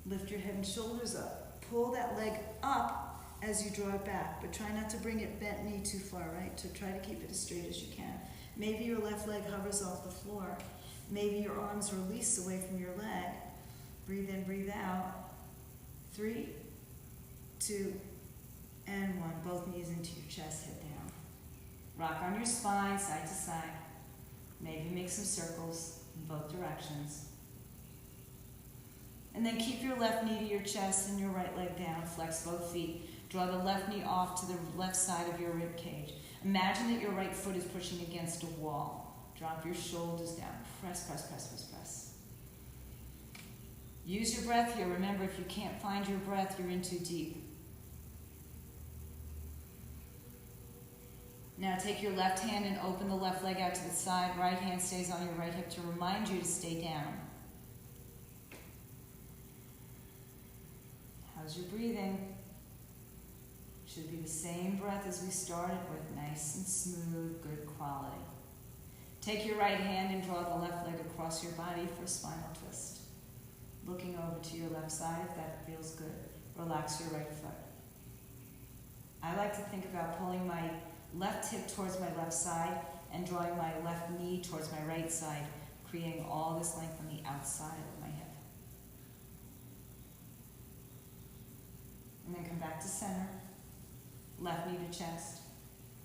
Lift your head and shoulders up. Pull that leg up as you draw it back, but try not to bring it bent knee too far, right? So try to keep it as straight as you can. Maybe your left leg hovers off the floor. Maybe your arms release away from your leg. Breathe in, breathe out. 3, 2, and 1. Both knees into your chest, head down. Rock on your spine, side to side. Maybe make some circles in both directions. And then keep your left knee to your chest and your right leg down. Flex both feet. Draw the left knee off to the left side of your rib cage. Imagine that your right foot is pushing against a wall. Drop your shoulders down. Press, press, press, press, press. Use your breath here. Remember, if you can't find your breath, you're in too deep. Now take your left hand and open the left leg out to the side. Right hand stays on your right hip to remind you to stay down. How's your breathing? Should be the same breath as we started with, nice and smooth, good quality. Take your right hand and draw the left leg across your body for a spinal twist. Looking over to your left side if that feels good. Relax your right foot. I like to think about pulling my left hip towards my left side and drawing my left knee towards my right side, creating all this length on the outside of my hip. And then come back to center. Left knee to chest.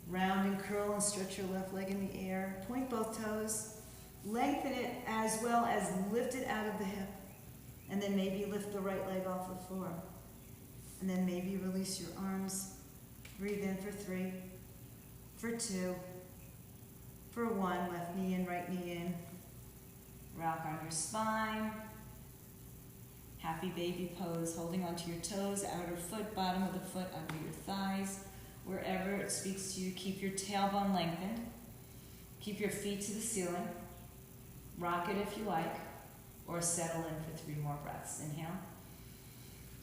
Round and curl and stretch your left leg in the air. Point both toes. Lengthen it as well as lift it out of the hip. And then maybe lift the right leg off the floor. And then maybe release your arms. Breathe in for 3, for 2, for 1. Left knee in, right knee in. Rock on your spine. Happy baby pose, holding onto your toes, outer foot, bottom of the foot, under your thighs. Wherever it speaks to you, keep your tailbone lengthened. Keep your feet to the ceiling. Rock it if you like, or settle in for 3 more breaths. Inhale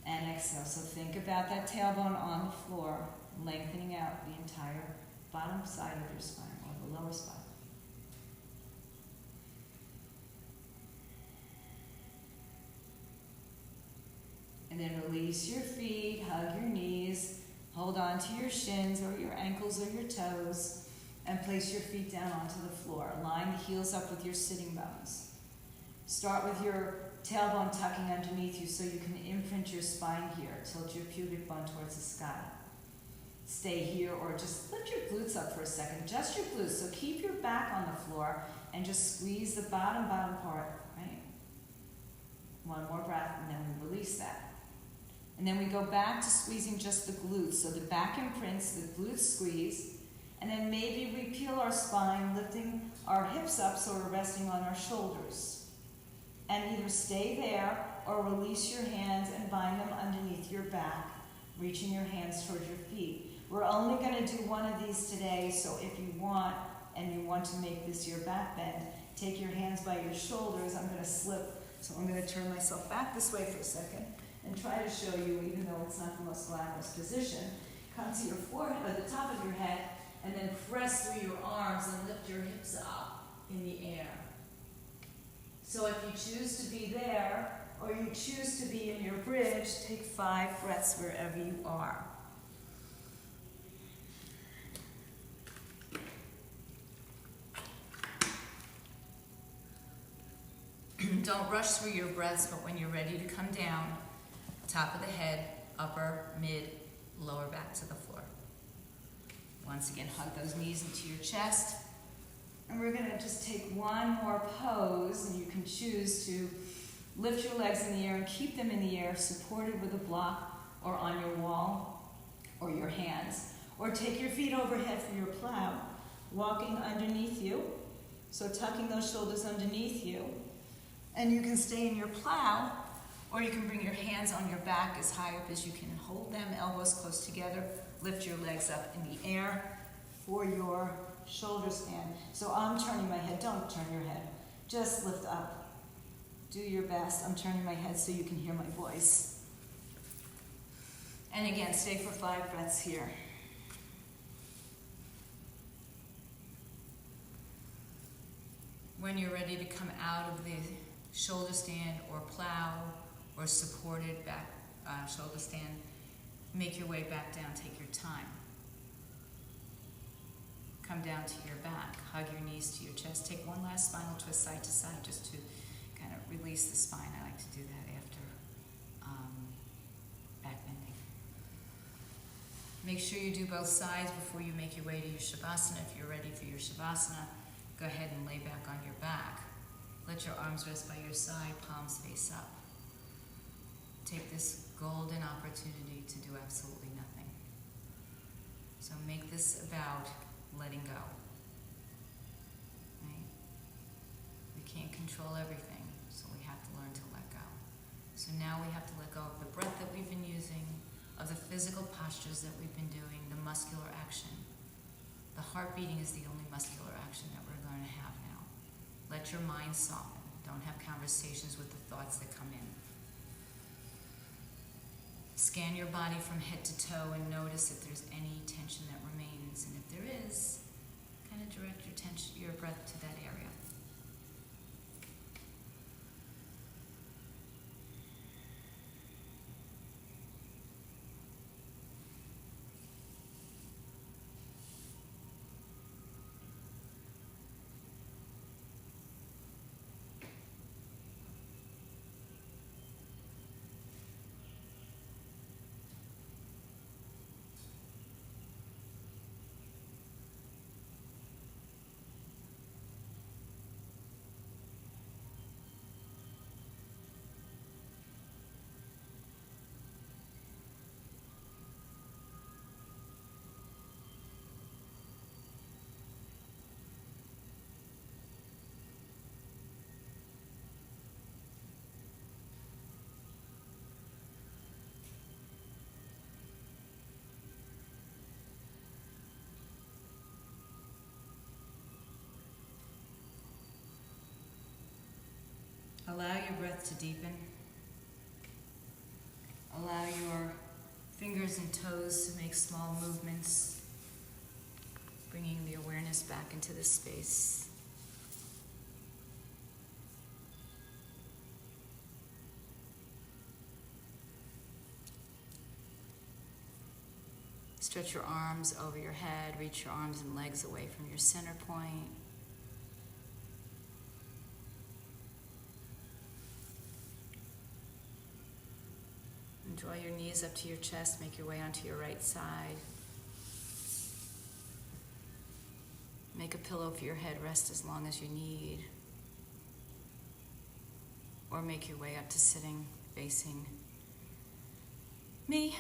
and exhale. So think about that tailbone on the floor, lengthening out the entire bottom side of your spine, or the lower spine. And then release your feet, hug your knees, hold on to your shins or your ankles or your toes, and place your feet down onto the floor. Line the heels up with your sitting bones. Start with your tailbone tucking underneath you so you can imprint your spine here. Tilt your pubic bone towards the sky. Stay here or just lift your glutes up for a second. Just your glutes. So keep your back on the floor and just squeeze the bottom part, right? 1 more breath and then we release that. And then we go back to squeezing just the glutes. So the back imprints, the glutes squeeze, and then maybe we peel our spine, lifting our hips up so we're resting on our shoulders. And either stay there or release your hands and bind them underneath your back, reaching your hands towards your feet. We're only going to do one of these today, so if you want, and you want to make this your back bend, take your hands by your shoulders. I'm going to slip, so I'm going to turn myself back this way for a second and try to show you, even though it's not the most glamorous position. Come to your forehead, or the top of your head, and then press through your arms and lift your hips up in the air. So if you choose to be there, or you choose to be in your bridge, take 5 breaths wherever you are. Don't rush through your breaths, but when you're ready to come down, top of the head, upper, mid, lower back to the floor. Once again, hug those knees into your chest. And we're going to just take one more pose, and you can choose to lift your legs in the air and keep them in the air, supported with a block or on your wall or your hands. Or take your feet overhead for your plow, walking underneath you. So tucking those shoulders underneath you. And you can stay in your plow, or you can bring your hands on your back as high up as you can. Hold them, elbows close together. Lift your legs up in the air for your shoulder span. So I'm turning my head. Don't turn your head. Just lift up. Do your best. I'm turning my head so you can hear my voice. And again, stay for 5 breaths here. When you're ready to come out of the shoulder stand or plow or supported back shoulder stand, make your way back down, take your time. Come down to your back, hug your knees to your chest. Take one last spinal twist side to side just to kind of release the spine. I like to do that after back bending. Make sure you do both sides before you make your way to your Shavasana. If you're ready for your Shavasana, go ahead and lay back on your back. Let your arms rest by your side, palms face up. Take this golden opportunity to do absolutely nothing. So make this about letting go. Right? We can't control everything, so we have to learn to let go. So now we have to let go of the breath that we've been using, of the physical postures that we've been doing, the muscular action. The heart beating is the only muscular action that we're going to have now. Let your mind soften. Don't have conversations with the thoughts that come in. Scan your body from head to toe and notice if there's any tension that remains. And if there is, kind of direct your breath to that area. Allow your breath to deepen. Allow your fingers and toes to make small movements, bringing the awareness back into the space. Stretch your arms over your head, reach your arms and legs away from your center point. Draw your knees up to your chest, make your way onto your right side. Make a pillow for your head, rest as long as you need. Or make your way up to sitting, facing me,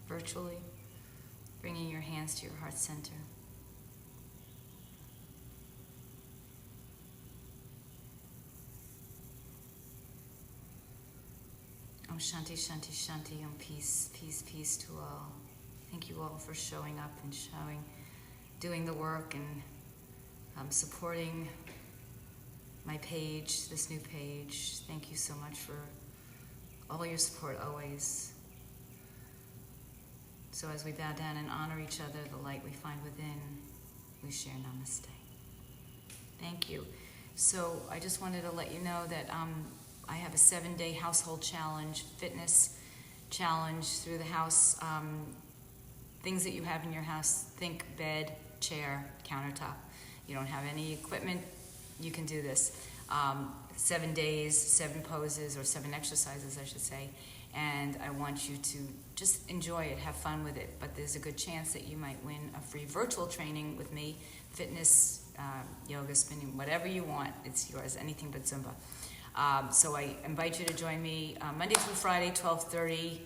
virtually, bringing your hands to your heart center. Om Shanti, Shanti, Shanti, Om peace, peace, peace to all. Thank you all for showing up and doing the work and supporting my page, this new page. Thank you so much for all your support always. So as we bow down and honor each other, the light we find within, we share namaste. Thank you. So I just wanted to let you know that I have a 7-day household challenge, fitness challenge through the house. Things that you have in your house, think bed, chair, countertop. You don't have any equipment, you can do this. 7 days, 7 poses, or 7 exercises, I should say. And I want you to just enjoy it, have fun with it. But there's a good chance that you might win a free virtual training with me, fitness, yoga, spinning, whatever you want, it's yours, anything but Zumba. So I invite you to join me Monday through Friday, 12:30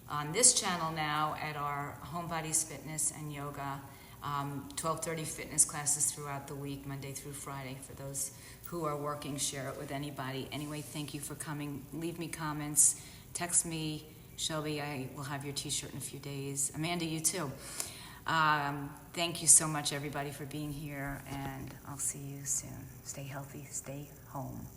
on this channel now at our Home Bodies Fitness and Yoga. 12:30 fitness classes throughout the week, Monday through Friday. For those who are working, share it with anybody. Anyway, thank you for coming. Leave me comments. Text me, Shelby, I will have your t-shirt in a few days. Amanda, you too. Thank you so much, everybody, for being here, and I'll see you soon. Stay healthy, stay home.